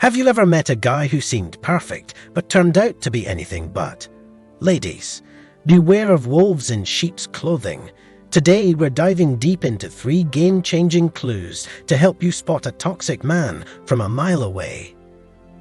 Have you ever met a guy who seemed perfect but turned out to be anything but? Ladies, beware of wolves in sheep's clothing. Today we're diving deep into 3 game-changing clues to help you spot a toxic man from a mile away.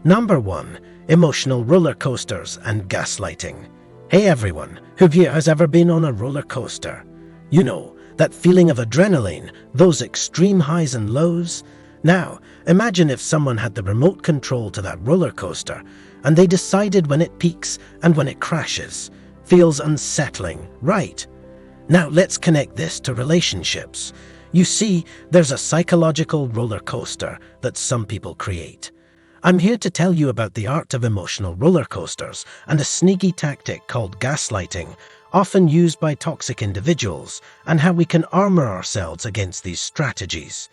Number 1. Emotional roller coasters and gaslighting. Hey everyone, who here has ever been on a roller coaster? You know, that feeling of adrenaline, those extreme highs and lows. Now, imagine if someone had the remote control to that roller coaster and they decided when it peaks and when it crashes. Feels unsettling, right? Now let's connect this to relationships. You see, there's a psychological roller coaster that some people create. I'm here to tell you about the art of emotional roller coasters and a sneaky tactic called gaslighting, often used by toxic individuals, and how we can armor ourselves against these strategies.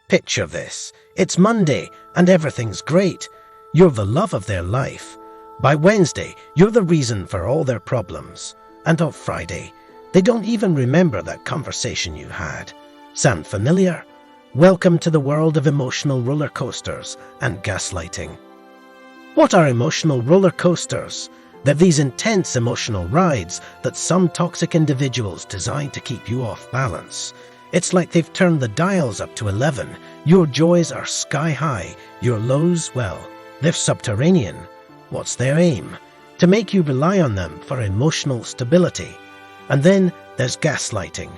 Picture this. It's Monday and everything's great. You're the love of their life. By Wednesday, you're the reason for all their problems. And on Friday, they don't even remember that conversation you had. Sound familiar? Welcome to the world of emotional roller coasters and gaslighting. What are emotional roller coasters? They're these intense emotional rides that some toxic individuals design to keep you off balance. It's like they've turned the dials up to 11. Your joys are sky high, your lows, well, they're subterranean. What's their aim? To make you rely on them for emotional stability. And then there's gaslighting.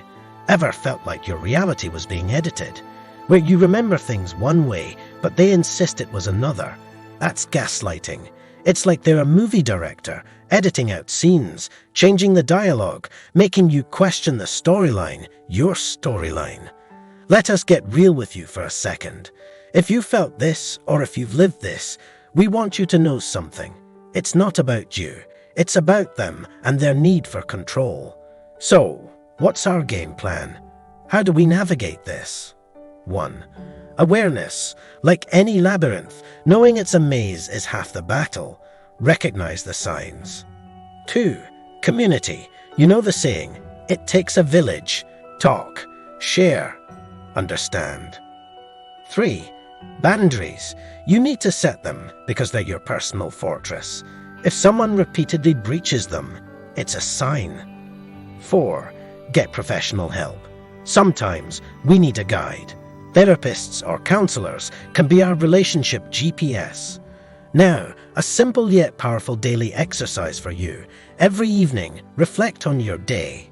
Ever felt like your reality was being edited? Where you remember things one way, but they insist it was another. That's gaslighting. It's like they're a movie director, editing out scenes, changing the dialogue, making you question the storyline, your storyline. Let us get real with you for a second. If you felt this, or if you've lived this, we want you to know something. It's not about you. It's about them and their need for control. So, what's our game plan? How do we navigate this? 1. Awareness. Like any labyrinth, knowing it's a maze is half the battle. Recognize the signs. 2. Community. You know the saying, it takes a village. Talk, share, understand. 3. Boundaries. You need to set them because they're your personal fortress. If someone repeatedly breaches them, it's a sign. 4. Get professional help. Sometimes we need a guide. Therapists or counselors can be our relationship GPS. Now, a simple yet powerful daily exercise for you. Every evening, reflect on your day.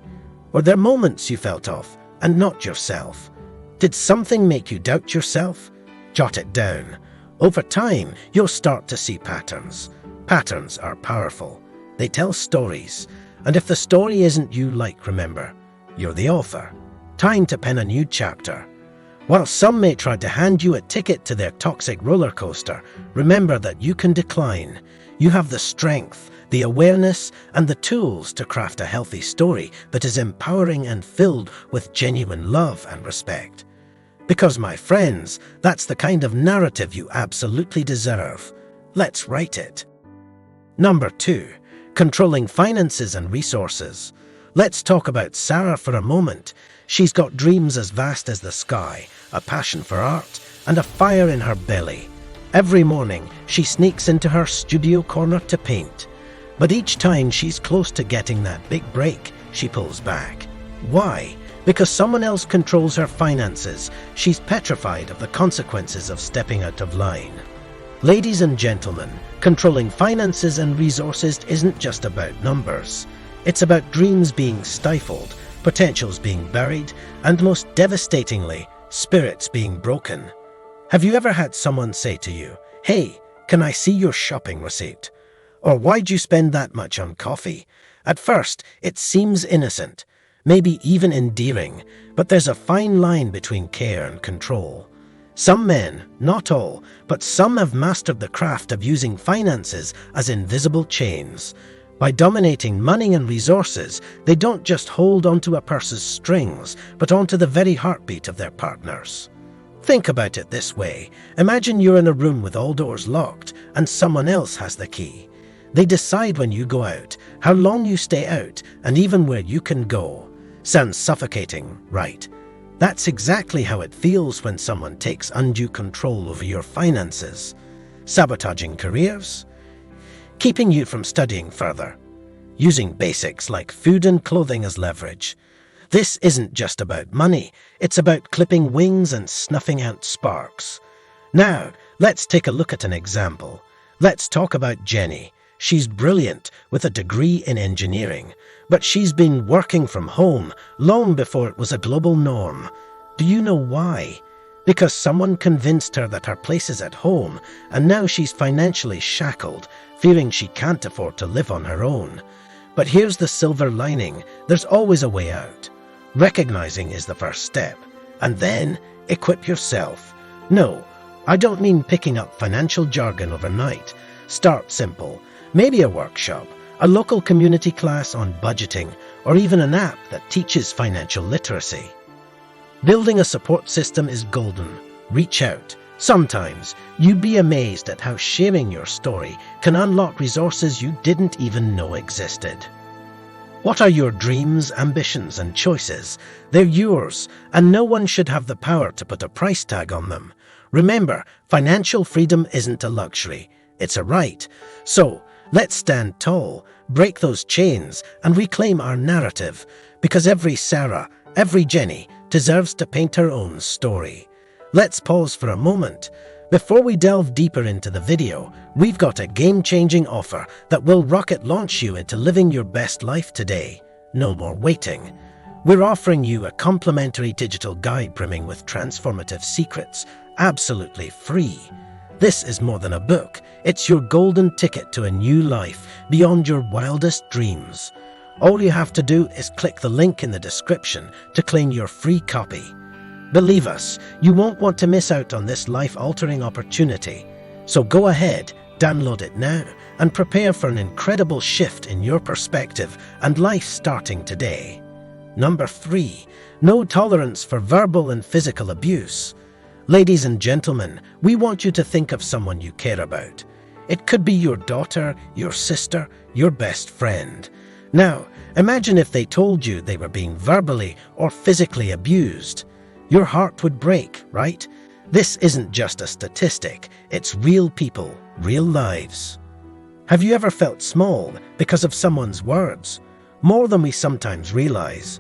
Were there moments you felt off and not yourself? Did something make you doubt yourself? Jot it down. Over time, you'll start to see patterns. Patterns are powerful. They tell stories. And if the story isn't you, remember, you're the author. Time to pen a new chapter. While some may try to hand you a ticket to their toxic roller coaster, remember that you can decline. You have the strength, the awareness, and the tools to craft a healthy story that is empowering and filled with genuine love and respect. Because, my friends, that's the kind of narrative you absolutely deserve. Let's write it. Number 2. Controlling finances and resources. Let's talk about Sarah for a moment. She's got dreams as vast as the sky, a passion for art, and a fire in her belly. Every morning, she sneaks into her studio corner to paint. But each time she's close to getting that big break, she pulls back. Why? Because someone else controls her finances. She's petrified of the consequences of stepping out of line. Ladies and gentlemen, controlling finances and resources isn't just about numbers. It's about dreams being stifled, potentials being buried, and most devastatingly, spirits being broken. Have you ever had someone say to you, "Hey, can I see your shopping receipt?" Or "Why'd you spend that much on coffee?" At first, it seems innocent, maybe even endearing, but there's a fine line between care and control. Some men, not all, but some have mastered the craft of using finances as invisible chains. By dominating money and resources, they don't just hold onto a purse's strings, but onto the very heartbeat of their partners. Think about it this way. Imagine you're in a room with all doors locked, and someone else has the key. They decide when you go out, how long you stay out, and even where you can go. Sounds suffocating, right? That's exactly how it feels when someone takes undue control over your finances. sabotaging careers, keeping you from studying further, using basics like food and clothing as leverage. This isn't just about money, it's about clipping wings and snuffing out sparks. Now, let's take a look at an example. Let's talk about Jenny. She's brilliant with a degree in engineering, but she's been working from home long before it was a global norm. Do you know why? Because someone convinced her that her place is at home, and now she's financially shackled, fearing she can't afford to live on her own. But here's the silver lining: there's always a way out. Recognizing is the first step, and then equip yourself. No, I don't mean picking up financial jargon overnight. Start simple. Maybe a workshop, a local community class on budgeting, or even an app that teaches financial literacy. Building a support system is golden. Reach out. Sometimes you'd be amazed at how sharing your story can unlock resources you didn't even know existed. What are your dreams, ambitions, and choices? They're yours, and no one should have the power to put a price tag on them. Remember, financial freedom isn't a luxury, it's a right. So, let's stand tall, break those chains, and reclaim our narrative, because every Sarah, every Jenny, deserves to paint her own story. Let's pause for a moment. Before we delve deeper into the video, we've got a game-changing offer that will rocket launch you into living your best life today. No more waiting. We're offering you a complimentary digital guide brimming with transformative secrets, absolutely free. This is more than a book. It's your golden ticket to a new life beyond your wildest dreams. All you have to do is click the link in the description to claim your free copy. Believe us, you won't want to miss out on this life-altering opportunity. So go ahead, download it now, and prepare for an incredible shift in your perspective and life starting today. Number 3. No tolerance for verbal and physical abuse. Ladies and gentlemen, we want you to think of someone you care about. It could be your daughter, your sister, your best friend. Now, imagine if they told you they were being verbally or physically abused. Your heart would break, right? This isn't just a statistic, it's real people, real lives. Have you ever felt small because of someone's words? More than we sometimes realize.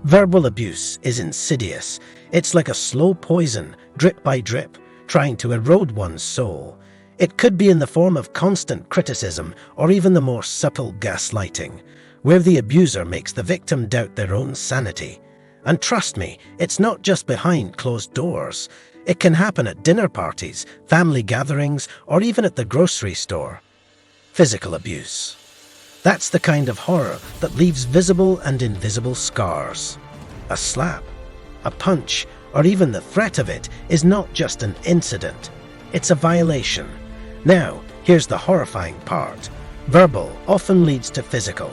Verbal abuse is insidious. It's like a slow poison, drip by drip, trying to erode one's soul. It could be in the form of constant criticism or even the more subtle gaslighting, where the abuser makes the victim doubt their own sanity. And trust me, it's not just behind closed doors. It can happen at dinner parties, family gatherings, or even at the grocery store. Physical abuse. That's the kind of horror that leaves visible and invisible scars. A slap, a punch, or even the threat of it is not just an incident. It's a violation. Now, here's the horrifying part. Verbal often leads to physical.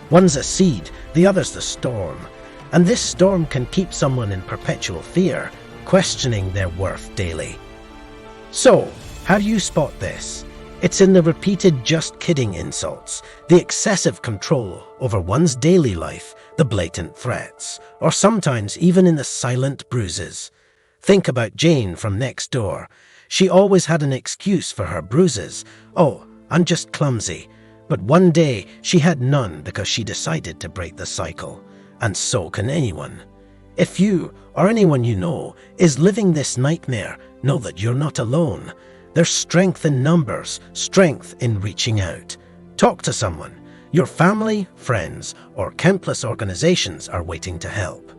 One's a seed, the other's the storm. And this storm can keep someone in perpetual fear, questioning their worth daily. So, how do you spot this? It's in the repeated just kidding insults, the excessive control over one's daily life, the blatant threats, or sometimes even in the silent bruises. Think about Jane from next door. She always had an excuse for her bruises. Oh, I'm just clumsy. But one day she had none because she decided to break the cycle. And so can anyone. If you, or anyone you know, is living this nightmare, know that you're not alone. There's strength in numbers, strength in reaching out. Talk to someone. Your family, friends, or countless organizations are waiting to help.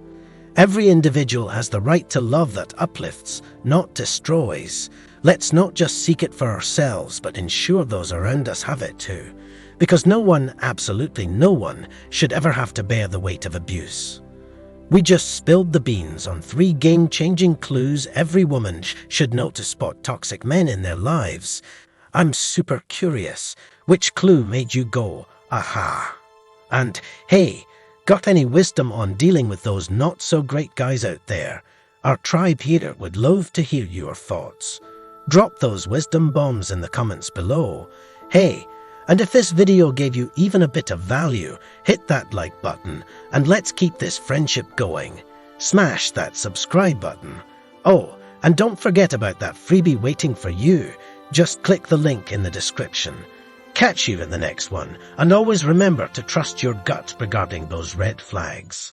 Every individual has the right to love that uplifts, not destroys. Let's not just seek it for ourselves, but ensure those around us have it too. Because no one, absolutely no one, should ever have to bear the weight of abuse. We just spilled the beans on 3 game-changing clues every woman should know to spot toxic men in their lives. I'm super curious. Which clue made you go, aha? And hey, got any wisdom on dealing with those not-so-great guys out there? Our tribe here would love to hear your thoughts. Drop those wisdom bombs in the comments below. Hey, and if this video gave you even a bit of value, hit that like button and let's keep this friendship going. Smash that subscribe button. Oh, and don't forget about that freebie waiting for you. Just click the link in the description. Catch you in the next one, and always remember to trust your gut regarding those red flags.